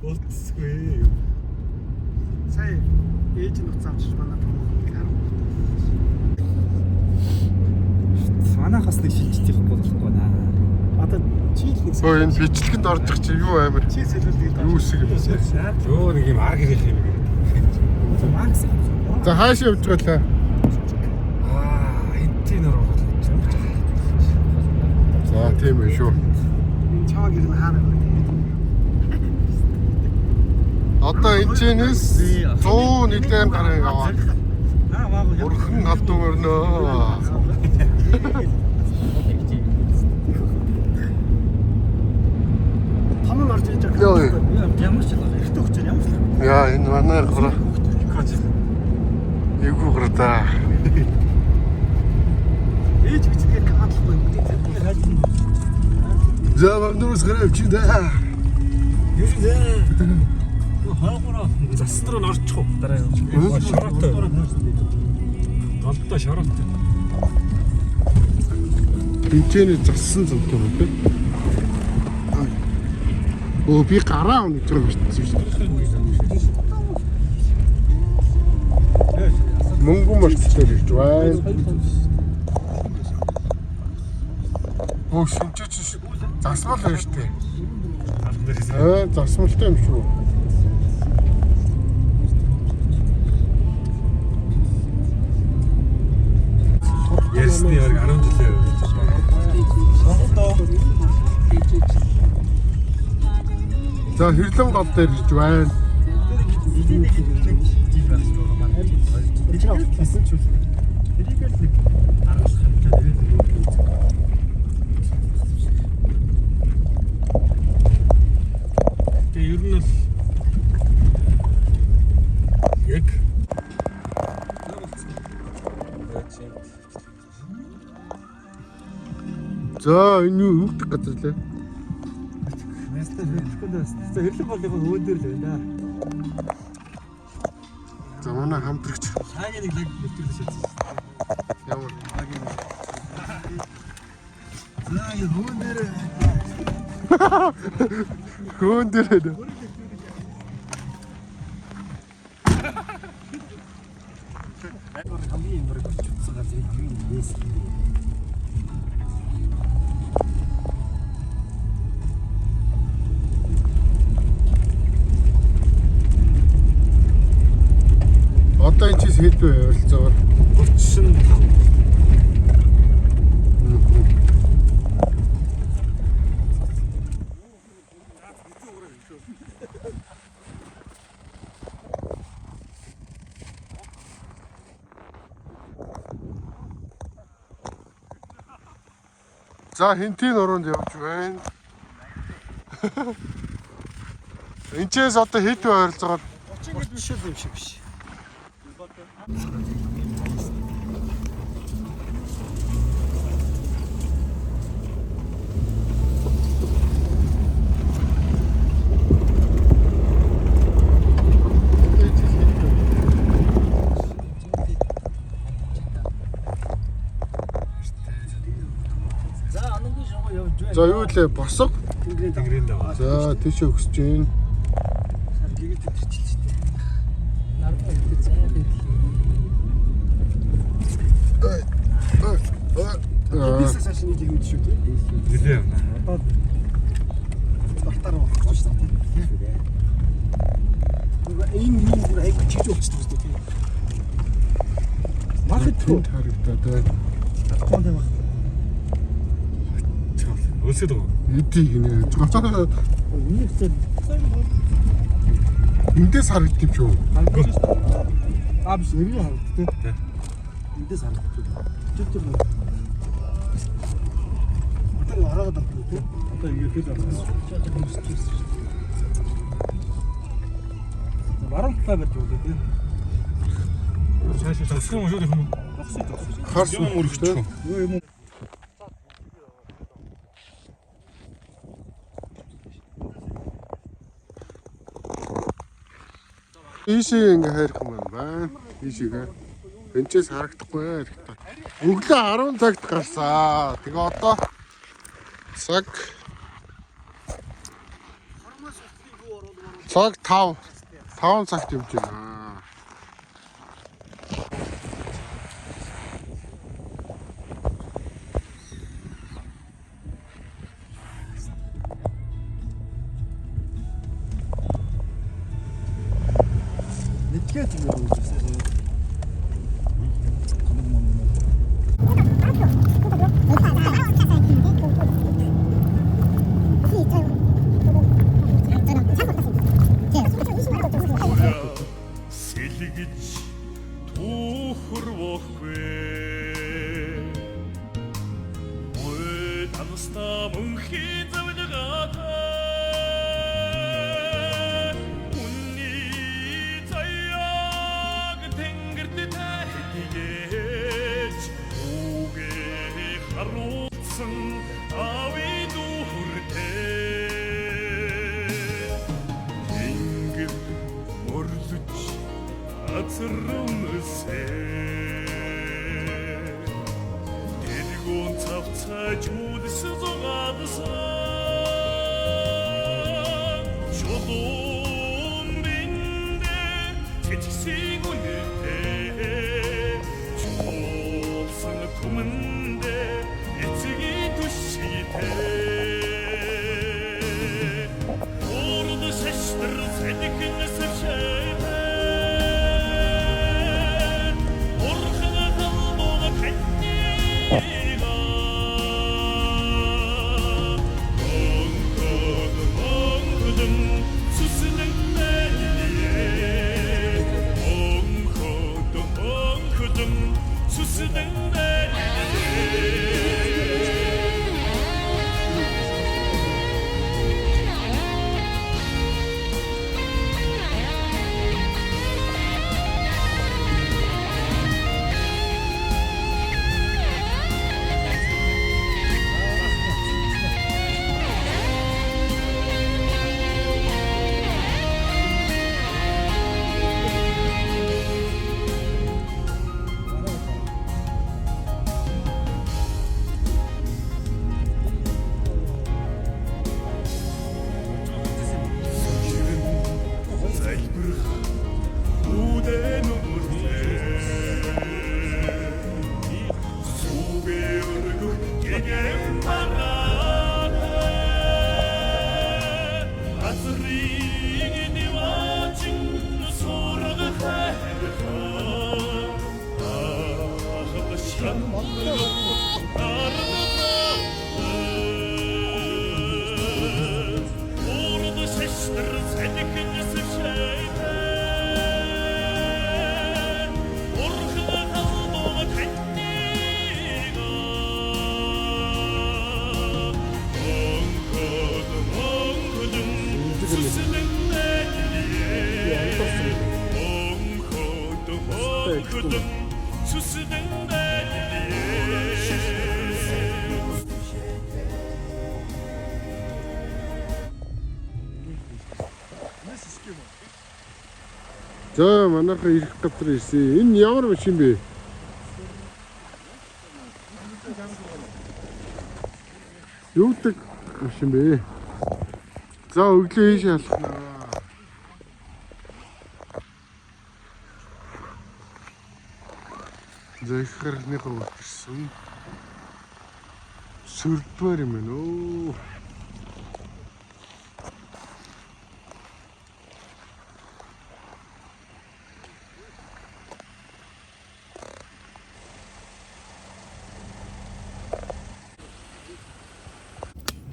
Утсгүй. Сая ээж нь уцаавч манай томоогийн 10. Манайхаас нэг шилжиж явах болохгүй наа. Одоо чийл нэг. Өө энэ бичлэгэнд орчих чи юу амир. Чи сэлүүлдэг. Юу үсэг. Юу нэг юм арг ирэх юм. Макс. За хааш явж байгаа лээ. Энтийн нөр орох гэж байна. За тийм ээ шүү. Чааг ирнэ хаана вэ? Одоо энэчнээс 100 нэлээд гараг аваад урхан алдуу өрнөө. Том нь орж иж байгаа. Йоо. Ямар ч л эртөө өгч ямар ч л. Яа энэ манай гураа. Эвгүй гураа. Ээж бичгээ каадлахгүй юм дээ. За вагнуус гэрээ чи даа. Юу дээ? Хаагура заструу орчих уу дараа юм. Шороотой. Голдоо шороотой. Тэнцэнэ зассан зовтой юм бэ? Оо би гараа унаж байгаа шүү дээ. Мөнгө мөрчлөө гэж байна. Оо шинжээч засмал байна шүү дээ. Засмалтай юм шүү. Ясны яг 10 жилээ байж байна. За хэрлэн гол дээр гэж байна. Тэгээ ер нь бол яг За энэ юу өгдөх газар лээ. За хэрлэг бол яг өөдөр л байна. За манай хамтрагч Хаагийн нэг лаг нэвтрэрлээ шатсан. ямар За юу хөөндөр хөөн дээр байна. хамгийн мөрөг болчихсон газар юу юм бэс. Одоо энэ чис хэд вэ ойролцоогоор? 35. За хинтийн ороонд явж байна. Энчээс одоо хэд вэ ойролцоогоор? 30 шил юм шиг биш. За юу лээ босго. Тэнгэрийн даваа. За тийш өгсөж гин. Гэгэл тэтэрчилж тээ. Нарбаа гэдэг заяа байдаг. Бисээс хашаа нэг юм шүү дээ. Нилээ юм. Одоо бартаар болох шүү дээ. Энэ бүр айгүй чиж болчихсон шүү дээ. Махад Тэнд харагдаад байна. тохонд юм. Өлсөд үү? Эдийг нэ. Үнийг зөв Эндээс харагдав юм шүү. биш эвгүй харагдав тий. Эндээс харагдав. Тэр одоо хараад авдаг тий. Одоо ирэхэд баруун талаа барьж өгдөө тий. Цааш засах юм шүү дээ юм. Харс өргөчтэй. Юу юм уу? Ийшээ ингээ хайрх юм байна. Ийшээгээ. Энчээс харагдахгүй хэрэгтэй. Өглөө 10 цагт гарсаа. Тэгээ одоо цаг Цаг 5 цагт явж байна. Нэтгэж юм уу гэсэн. Сэлгэж түүхэрвэхгүй Мой танстаа мөнхий завдгаата Үнний заяаг тэнгэрт тахигээж Үгээ харуулсан ави дүүртэй Тэнгэр мөрлөж Азрымсэ Тэргүүн цавцаж үдэс зугаадсан Чулуун биндэ цэцгсийг үнэтэй Чуулсан түмэндэ эцгийн түшигтэй Урд шаштар сэдикэн сэвшэйтэй За манайхаа ирэх газар ирсэн. Энэ ямар машин бэ? Юу гэдэг машин бэ? За өглөө ийш алхнаа. Захирныхаа үлдсэн. Сүрдмээр юм байна уу?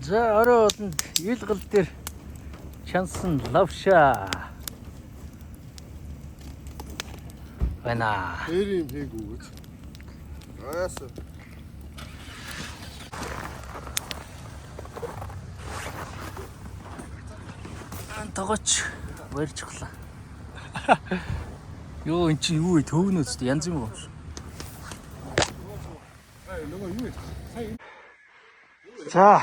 За орой олонд ил гал дээр чансан лавша байна. Эри юм хийгүү гэж. Яасан. Тогоч барьчихлаа. Йоо эн чинь юу вэ? Төвнөөс янз юм уу? За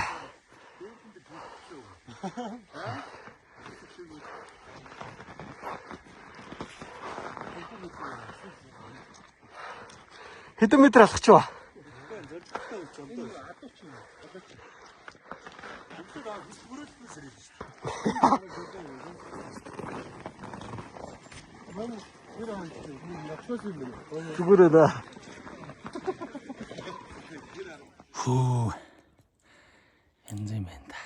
хэдэн метр алхах ч ба? Зүгээр ээ. Хөө. Янз юм байна да.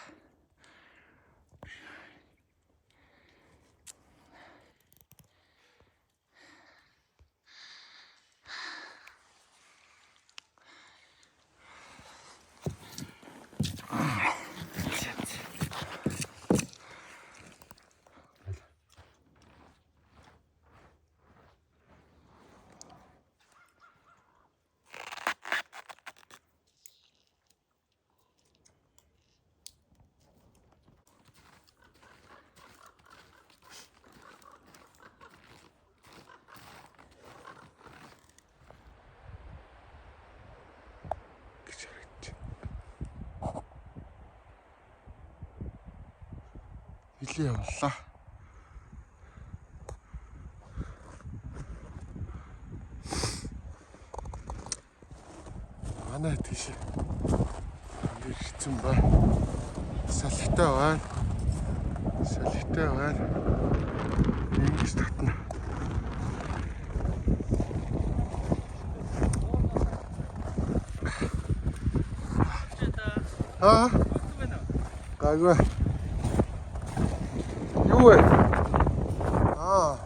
Хилээ явлаа. Манай тийш. Ирсэн бай. Салхитай байна. Салхитай байна. Ингэж татна. Аа. Гайгүй. Юу вэ? Аа.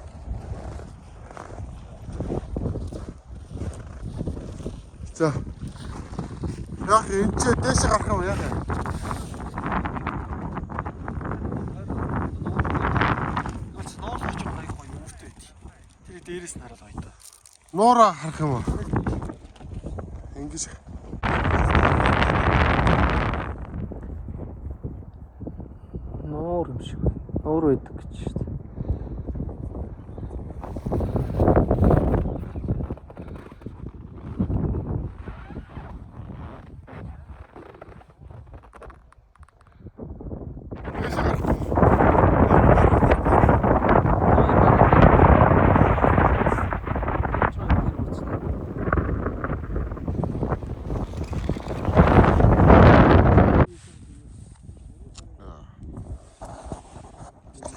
За. Яг энэ ч дэше гарах юм яа. Тэр дээрээс нь хараад гоё та. Нуураа харах юм уу? Ингэж Нуур юм шиг байна. Нуур байдаг гэж шүү дээ.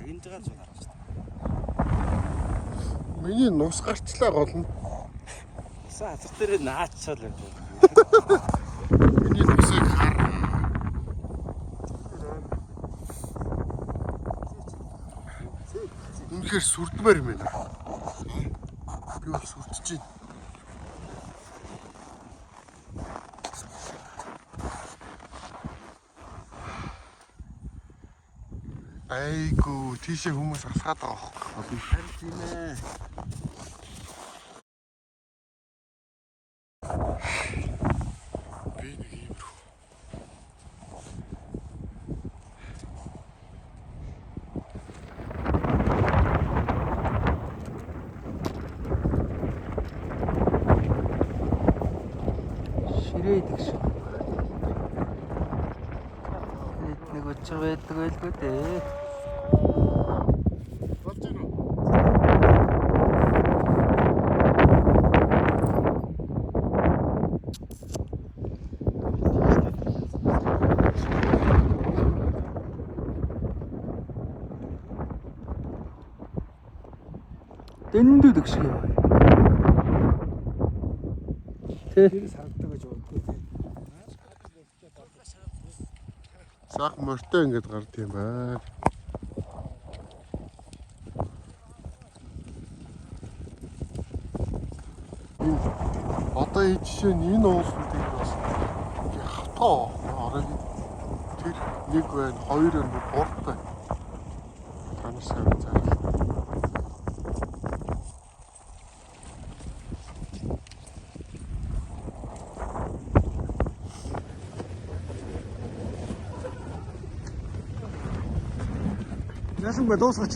Энд байгаа зүйл харах шүү дээ. миний нус гарчлаа гол нь. Сайн хатар дээр наачсаал юм. Миний нусыг хар. Үнэхээр сүрдмээр юм байна. Би бол сүрдэж байна. Айгу тийшээ хүмүүс асгаад байгаа байхгүй. Харин тийм ээ. Би нэг юм рүү. Ширээдэг шүү. Нэг өчиг байдаг байлгүй дээ. Болж гэнэ үү? Дэндүүдэг шиг юм. Дээрээс харагддаг гэж боддог тийм. Сах мортой ингэж гард юм байна. Одоо энэ жишээ нь энэ уулсуудыг бас хатгаа орой тэр нэг байна, хоёр байна, гурав байна. Танаас сайн зарлаа. Яасан бэ дуусгач.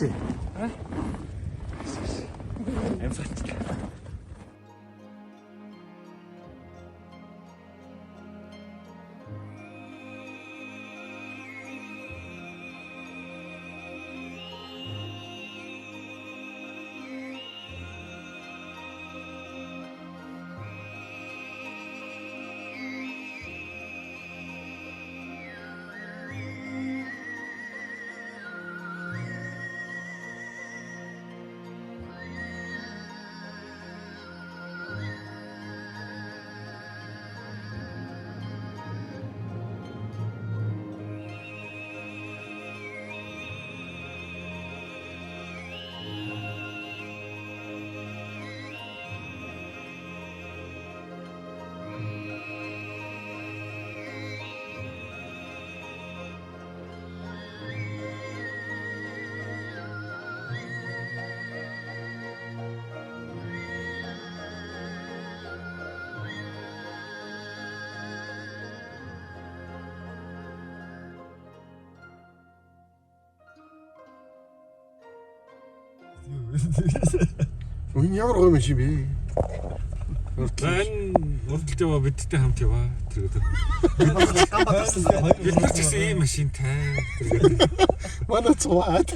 Энэ ямар гоё юм шиг бэ? Урдч яваа бидтэй хамт яваа. Тэр Гамбатсан. бид нар ч гэсэн ийм машинтай. Манай цуваад.